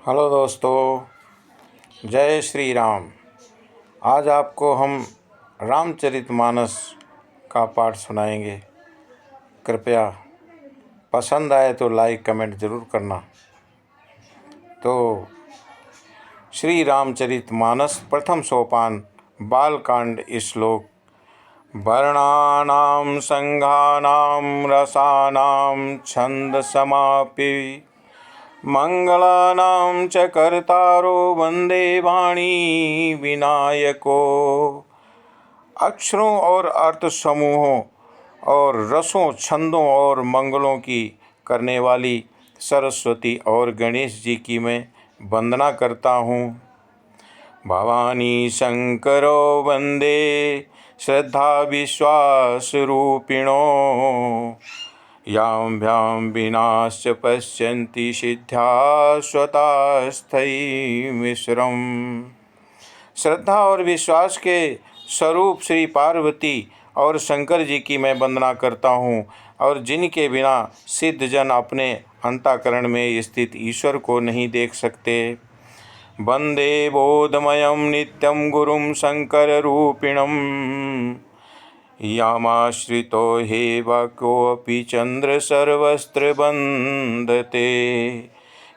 Hello दोस्तों, जय श्री राम। आज आपको हम रामचरितमानस का पाठ सुनाएंगे। कृपया पसंद आए तो लाइक कमेंट ज़रूर करना। तो श्री रामचरितमानस प्रथम सोपान बालकांड श्लोक। वर्णानां संघानां रसानां छन्दसमापि मंगलानां च कर्तारो वंदे वाणी विनायको। अक्षरों और अर्थ समूहों और रसों, छंदों और मंगलों की करने वाली सरस्वती और गणेश जी की मैं वंदना करता हूँ। भवानी शंकरो वंदे श्रद्धा विश्वास रूपिणो। यां भ्यां विनाश्च पश्यन्ति सिद्ध्या स्वतास्थयी मिश्रम। श्रद्धा और विश्वास के स्वरूप श्री पार्वती और शंकर जी की मैं वंदना करता हूँ, और जिनके बिना सिद्ध जन अपने अंतःकरण में स्थित ईश्वर को नहीं देख सकते। वंदे बोधमयं नित्यं गुरुं शंकर रूपिणम्। यामाश्रितो हे वाक्योऽपि चंद्र सर्वस्त्र वंदते।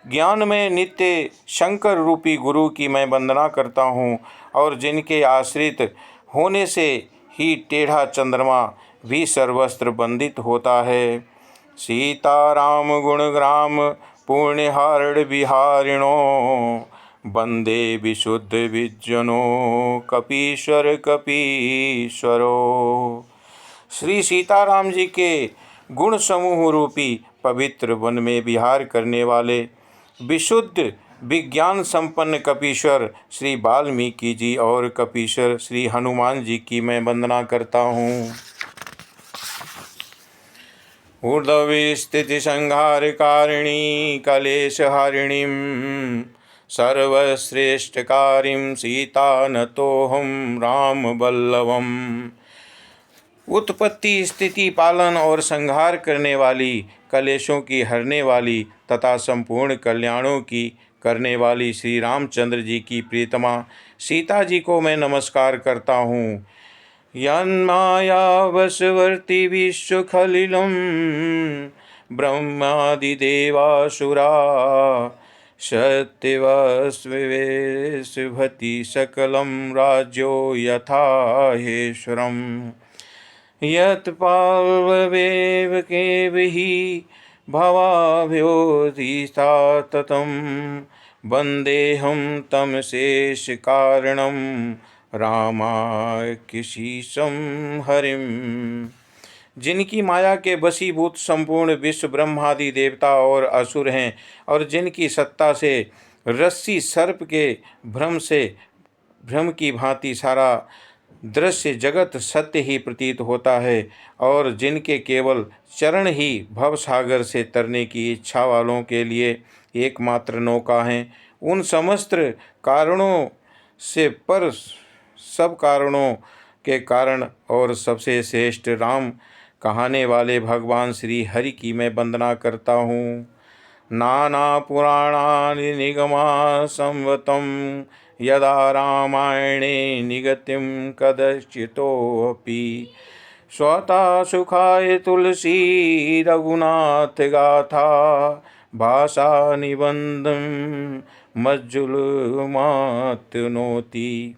ज्ञान में नित्य शंकर रूपी गुरु की मैं वंदना करता हूँ, और जिनके आश्रित होने से ही टेढ़ा चंद्रमा भी सर्वस्त्र बंदित होता है। सीताराम गुणग्राम पुण्यहारण विहारिणो। वंदे विशुद्ध विज्जनो कपीश्वर कपीश्वरो। श्री सीताराम जी के गुण समूह रूपी पवित्र वन में विहार करने वाले विशुद्ध विज्ञान संपन्न कपीश्वर श्री वाल्मीकि जी और कपीश्वर श्री हनुमान जी की मैं वंदना करता हूँ। ऊर्ध्वे स्थिति संहारकारिणी कलेशहारिणीं सर्वश्रेष्ठकारीं सीता नतोऽहं रामवल्लभम्। उत्पत्ति, स्थिति, पालन और संहार करने वाली, कलेशों की हरने वाली तथा संपूर्ण कल्याणों की करने वाली श्री रामचंद्र जी की प्रीतमा सीता जी को मैं नमस्कार करता हूँ। यन्मायावशवर्ती विश्वखलिलं ब्रह्मादिदेवासुरा सत्यवस्विवेशभति सकलं राज्यो यथा हेश्वरम्। यत्पाल्वेव केवहि भवाभ्योऽधिष्ठा ततं वन्देऽहं तं शेषकारणं रामाख्यशीशं हरिं। जिनकी माया के वशीभूत संपूर्ण विश्व ब्रह्मादि देवता और असुर हैं, और जिनकी सत्ता से रस्सी सर्प के भ्रम की भांति सारा दृश्य जगत सत्य ही प्रतीत होता है, और जिनके केवल चरण ही भवसागर से तरने की इच्छा वालों के लिए एकमात्र नौका हैं, उन समस्त कारणों से पर सब कारणों के कारण और सबसे श्रेष्ठ राम कहाने वाले भगवान श्री हरि की मैं वंदना करता हूँ। नाना पुराणानि निगमा संवतं यदा रामायणे निगतिं कदचितोऽपि। स्वता सुखाय तुलसी रघुनाथ गाथा भाषा निबंधं मज्जुलमातनोति।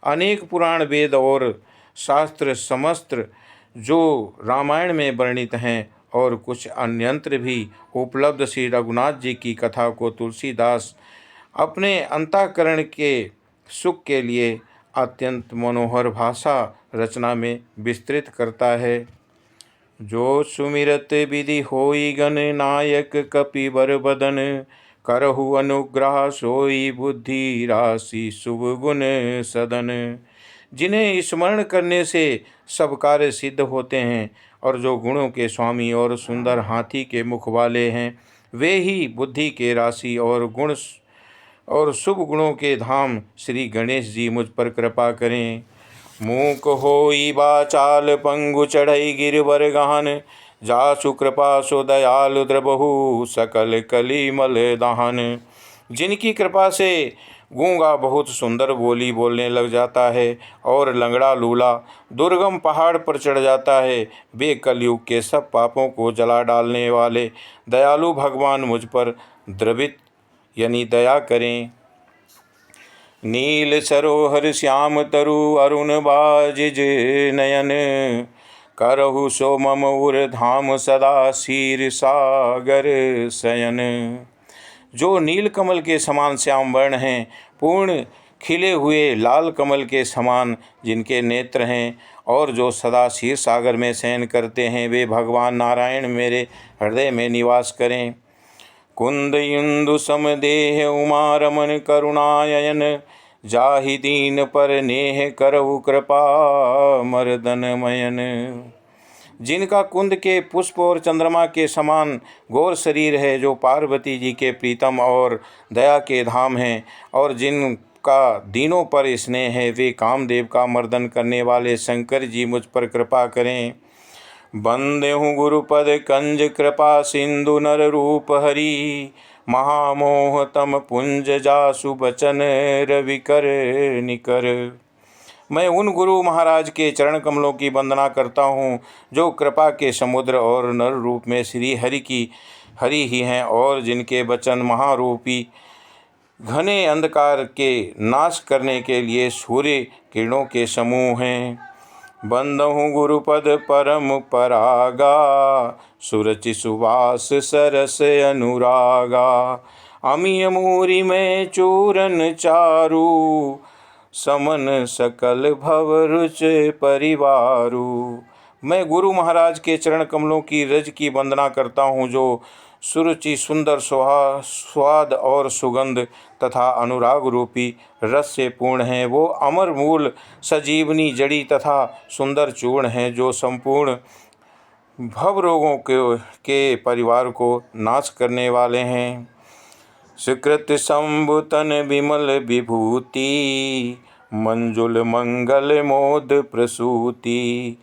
अनेक पुराण, वेद और शास्त्र समस्त जो रामायण में वर्णित हैं, और कुछ अन्यंत्र भी उपलब्ध श्री रघुनाथ जी की कथा को तुलसीदास अपने अंतःकरण के सुख के लिए अत्यंत मनोहर भाषा रचना में विस्तृत करता है। जो सुमिरत विधि होई गण नायक कपिवर बदन। करहु अनुग्रह सोई बुद्धि राशि शुभ गुण सदन। जिन्हें स्मरण करने से सब कार्य सिद्ध होते हैं, और जो गुणों के स्वामी और सुंदर हाथी के मुख वाले हैं, वे ही बुद्धि के राशि और गुण और शुभ गुणों के धाम श्री गणेश जी मुझ पर कृपा करें। मूक होई बाचाल पंगु चढ़ई गिरवर गहन। जासु कृपा सो दयालु द्रबहु सकल कलिमल दहन। जिनकी कृपा से गूंगा बहुत सुंदर बोली बोलने लग जाता है और लंगड़ा लूला दुर्गम पहाड़ पर चढ़ जाता है, वे कलयुग के सब पापों को जला डालने वाले दयालु भगवान मुझ पर द्रवित यानी दया करें। नील सरोहर श्याम तरु अरुण बाजिज नयन, करहु सो मम उर धाम सदा शीर सागर शयन। जो नील कमल के समान श्याम वर्ण हैं, पूर्ण खिले हुए लाल कमल के समान जिनके नेत्र हैं, और जो सदा क्षीर सागर में शयन करते हैं, वे भगवान नारायण मेरे हृदय में निवास करें। कुंद इंदु समदेह उमा रमन करुणायन, जाहि दीन पर नेह करहु कृपा मर्दनमयन। जिनका कुंद के पुष्प और चंद्रमा के समान गौर शरीर है, जो पार्वती जी के प्रीतम और दया के धाम हैं, और जिनका दीनों पर स्नेह है, वे कामदेव का मर्दन करने वाले शंकर जी मुझ पर कृपा करें। बंदेहु गुरुपद कंज कृपा सिंधु नर रूप हरि, महामोह तम पुंज जासु बचन रवि कर निकर। मैं उन गुरु महाराज के चरण कमलों की वंदना करता हूँ, जो कृपा के समुद्र और नर रूप में श्री हरि ही हैं, और जिनके वचन महारूपी घने अंधकार के नाश करने के लिए सूर्य किरणों के समूह हैं। बंदहु गुरुपद परम परागा, सुरचि सुवास सरस अनुरागा। अमिय मूरी में चूरन चारु, समन सकल भव रुच परिवारु। मैं गुरु महाराज के चरण कमलों की रज की वंदना करता हूँ, जो सुरुचि सुंदर स्वाद और सुगंध तथा अनुराग रूपी रस से पूर्ण हैं। वो अमर मूल सजीवनी जड़ी तथा सुंदर चूर्ण हैं, जो संपूर्ण भव रोगों के परिवार को नाश करने वाले हैं। सुकृत संभुतन विमल विभूति, मंजुल मंगल मोद प्रसूति।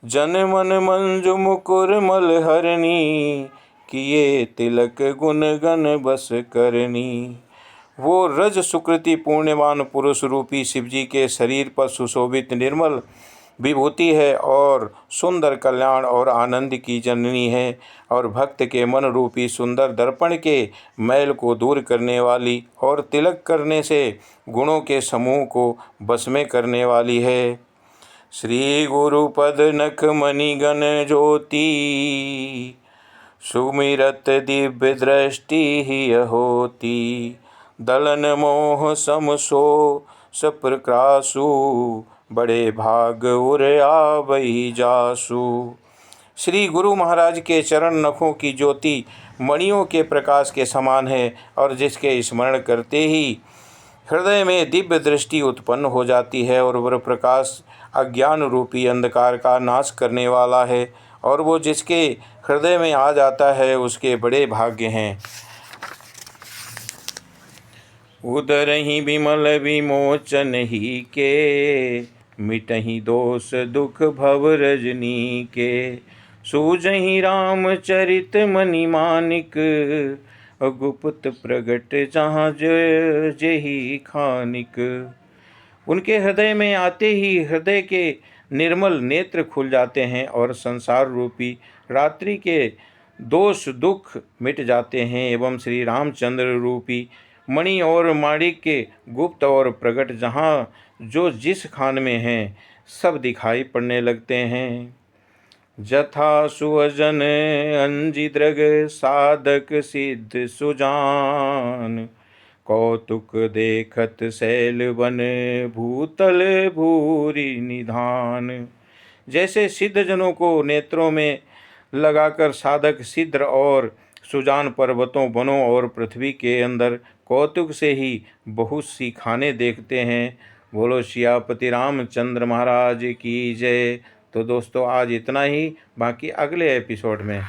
जन मन मंजु मुकुर मल हरणी, किए तिलक गुण गण बस करनी। वो रज सुकृति पुण्यवान पुरुष रूपी शिवजी के शरीर पर सुशोभित निर्मल विभूति है, और सुंदर कल्याण और आनंद की जननी है, और भक्त के मन रूपी सुंदर दर्पण के मैल को दूर करने वाली, और तिलक करने से गुणों के समूह को बस में करने वाली है। श्री गुरुपद नख मणि गण ज्योति, सुमिरत दिव्य दृष्टि ही होती। दलन मोह समसो सप्रकासु, बड़े भाग उर आवहि जासु। श्री गुरु महाराज के चरण नखों की ज्योति मणियों के प्रकाश के समान है, और जिसके स्मरण करते ही हृदय में दिव्य दृष्टि उत्पन्न हो जाती है, और वह प्रकाश अज्ञान रूपी अंधकार का नाश करने वाला है, और वो जिसके हृदय में आ जाता है उसके बड़े भाग्य हैं। उदरहि विमल विमोचन ही के, मिटहि दोष दुख भव रजनी के। सूझहि राम चरित मणि मानिक, गुप्त प्रगट जहाँ जेहि खानिक। उनके हृदय में आते ही हृदय के निर्मल नेत्र खुल जाते हैं, और संसार रूपी रात्रि के दोष दुख मिट जाते हैं, एवं श्री रामचंद्र रूपी मणि और माणिक के गुप्त और प्रगट जहाँ जो जिस खान में हैं, सब दिखाई पड़ने लगते हैं। जथा सुअजन अंजिद्रग साधक सिद्ध सुजान, कौतुक देखत शैल वन भूतल भूरि निधान। जैसे सिद्ध जनों को नेत्रों में लगाकर साधक सिद्ध और सुजान पर्वतों वनों और पृथ्वी के अंदर कौतुक से ही बहुत सी खाने देखते हैं। बोलो सियापति रामचंद्र महाराज की जय। तो दोस्तों आज इतना ही, बाकी अगले एपिसोड में